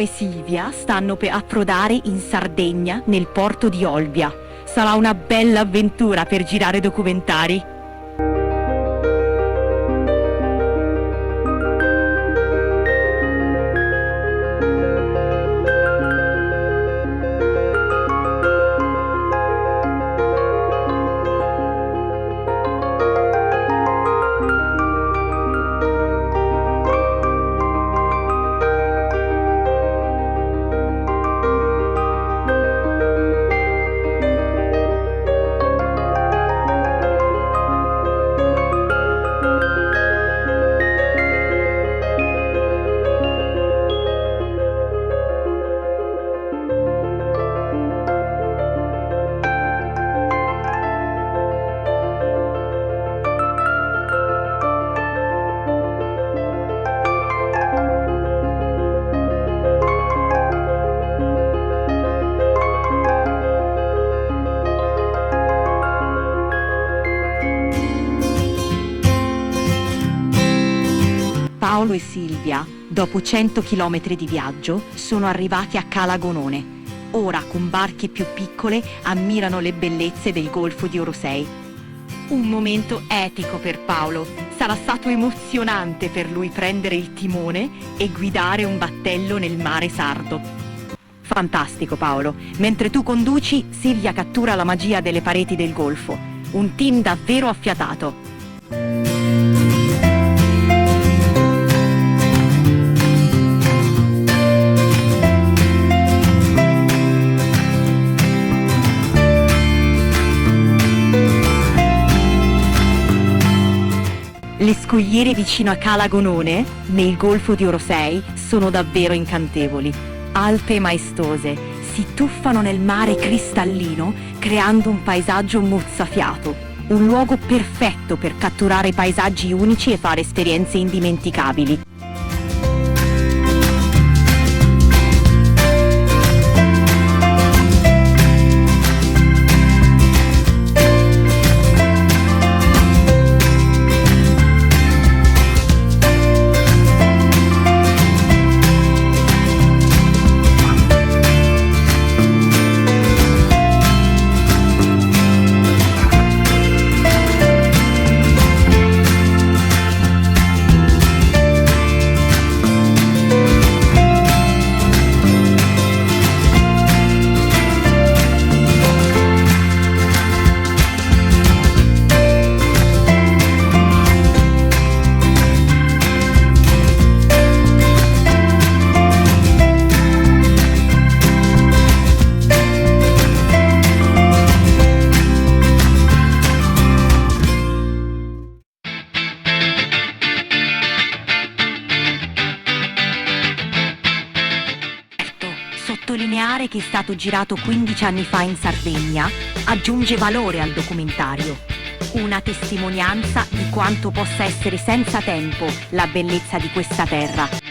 e Silvia stanno per approdare in Sardegna, nel porto di Olbia. Sarà una bella avventura per girare documentari. Paolo e Silvia, dopo 100 chilometri di viaggio, sono arrivati a Cala Gonone. Ora, con barche più piccole, ammirano le bellezze del Golfo di Orosei. Un momento epico per Paolo. Sarà stato emozionante per lui prendere il timone e guidare un battello nel mare sardo. Fantastico, Paolo. Mentre tu conduci, Silvia cattura la magia delle pareti del Golfo. Un team davvero affiatato. Le scogliere vicino a Cala Gonone, nel Golfo di Orosei, sono davvero incantevoli. Alte e maestose, si tuffano nel mare cristallino, creando un paesaggio mozzafiato. Un luogo perfetto per catturare paesaggi unici e fare esperienze indimenticabili. Sottolineare che è stato girato 15 anni fa in Sardegna aggiunge valore al documentario. Una testimonianza di quanto possa essere senza tempo la bellezza di questa terra.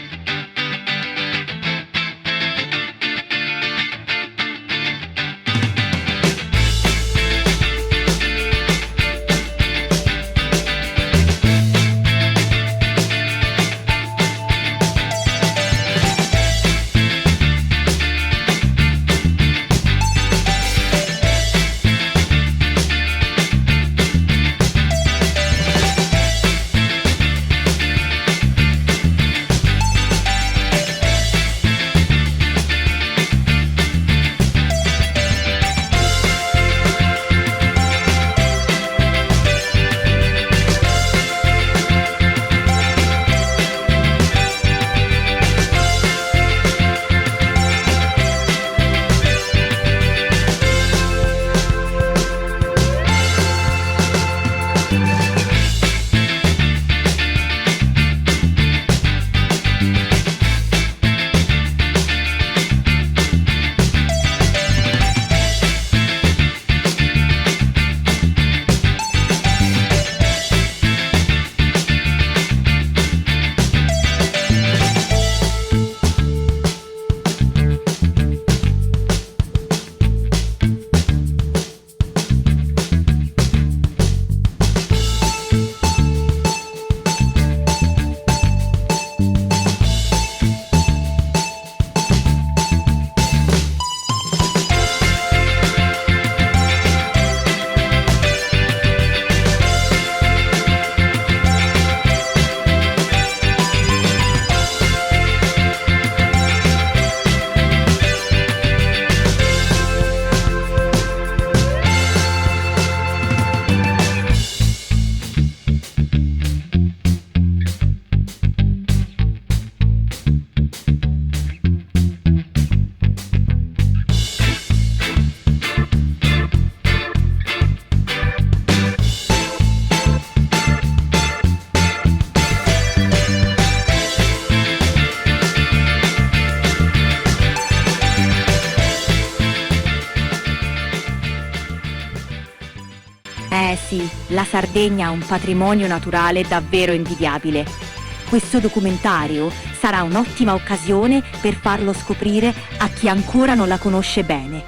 Eh sì, la Sardegna ha un patrimonio naturale davvero invidiabile. Questo documentario sarà un'ottima occasione per farlo scoprire a chi ancora non la conosce bene.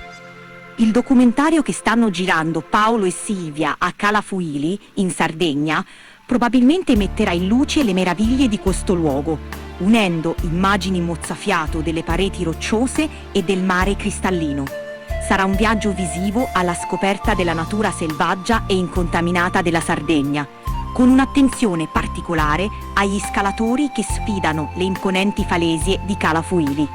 Il documentario che stanno girando Paolo e Silvia a Calafuili, in Sardegna, probabilmente metterà in luce le meraviglie di questo luogo, unendo immagini mozzafiato delle pareti rocciose e del mare cristallino. Sarà un viaggio visivo alla scoperta della natura selvaggia e incontaminata della Sardegna, con un'attenzione particolare agli scalatori che sfidano le imponenti falesie di Calafuili.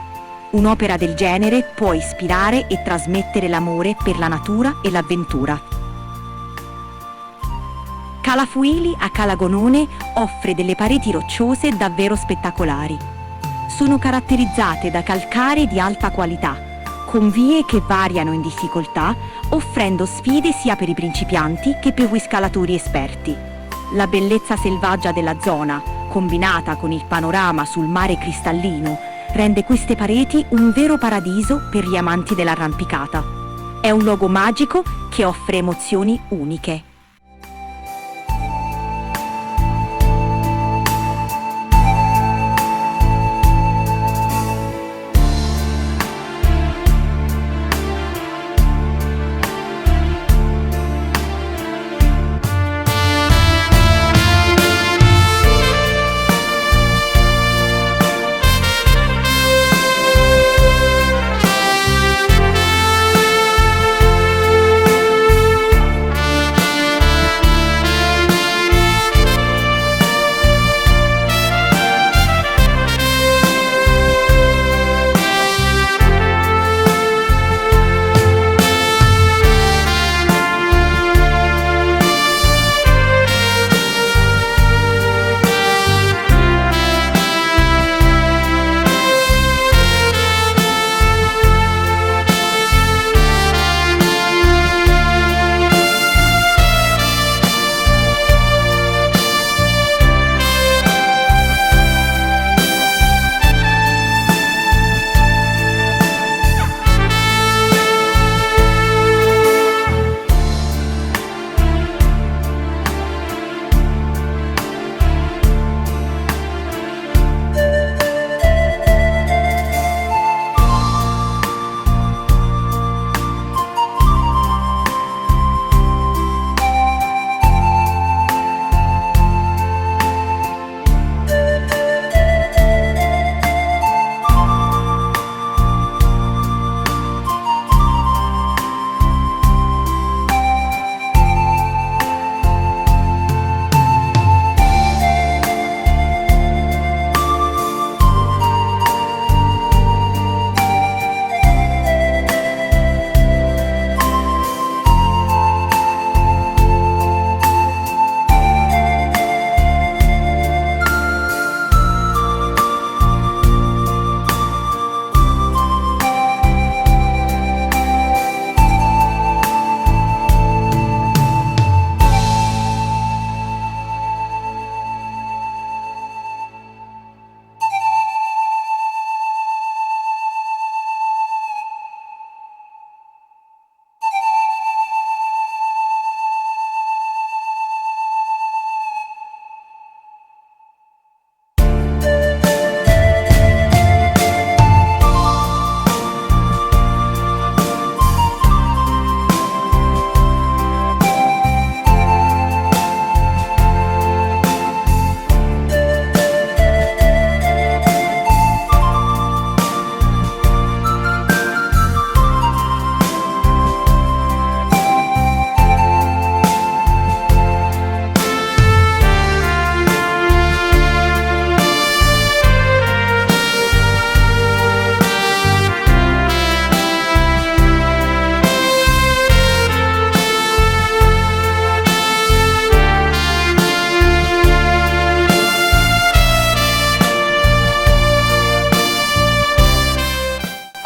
Un'opera del genere può ispirare e trasmettere l'amore per la natura e l'avventura. Calafuili a Calagonone offre delle pareti rocciose davvero spettacolari. Sono caratterizzate da calcare di alta qualità, con vie che variano in difficoltà, offrendo sfide sia per i principianti che per gli scalatori esperti. La bellezza selvaggia della zona, combinata con il panorama sul mare cristallino, rende queste pareti un vero paradiso per gli amanti dell'arrampicata. È un luogo magico che offre emozioni uniche.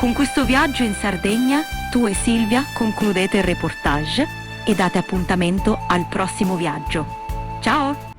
Con questo viaggio in Sardegna, tu e Silvia concludete il reportage e date appuntamento al prossimo viaggio. Ciao!